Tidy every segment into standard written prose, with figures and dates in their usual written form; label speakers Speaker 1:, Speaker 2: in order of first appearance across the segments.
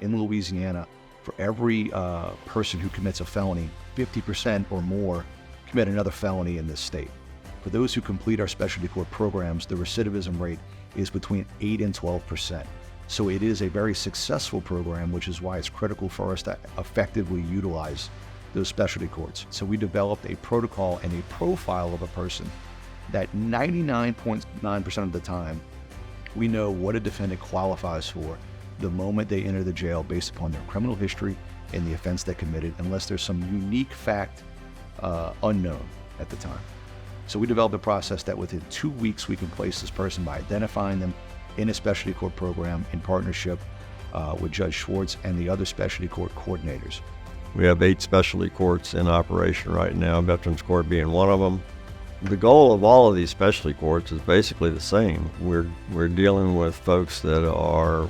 Speaker 1: In Louisiana, for every person who commits a felony, 50% or more commit another felony in this state. For those who complete our specialty court programs, the recidivism rate is between 8 and 12%. So it is a very successful program, which is why it's critical for us to effectively utilize those specialty courts. So we developed a protocol and a profile of a person that 99.9% of the time, we know what a defendant qualifies for the moment they enter the jail based upon their criminal history and the offense they committed, unless there's some unique fact unknown at the time. So we developed a process that within 2 weeks we can place this person by identifying them in a specialty court program in partnership with Judge Schwartz and the other specialty court coordinators.
Speaker 2: We have 8 specialty courts in operation right now, Veterans Court being one of them. The goal of all of these specialty courts is basically the same. We're dealing with folks that are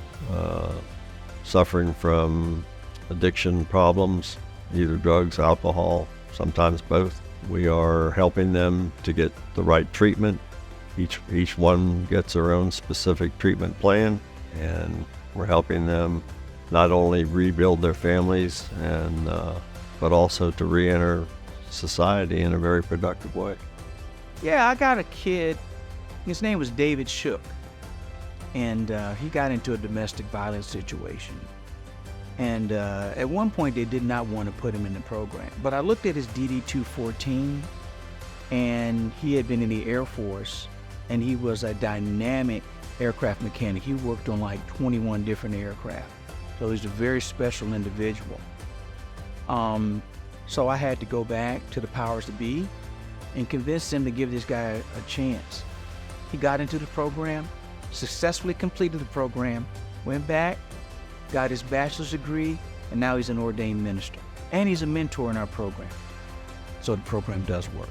Speaker 2: suffering from addiction problems, either drugs, alcohol, sometimes both. We are helping them to get the right treatment. Each one gets their own specific treatment plan, and we're helping them not only rebuild their families but also to re-enter society in a very productive way.
Speaker 3: Yeah, I got a kid, his name was David Shook, and he got into a domestic violence situation. And at one point they did not want to put him in the program. But I looked at his DD-214, and he had been in the Air Force, and he was a dynamic aircraft mechanic. He worked on like 21 different aircraft. So he's a very special individual. So I had to go back to the powers that be and convince him to give this guy a chance. He got into the program, successfully completed the program, went back, got his bachelor's degree, and now he's an ordained minister. And he's a mentor in our program. So the program does work.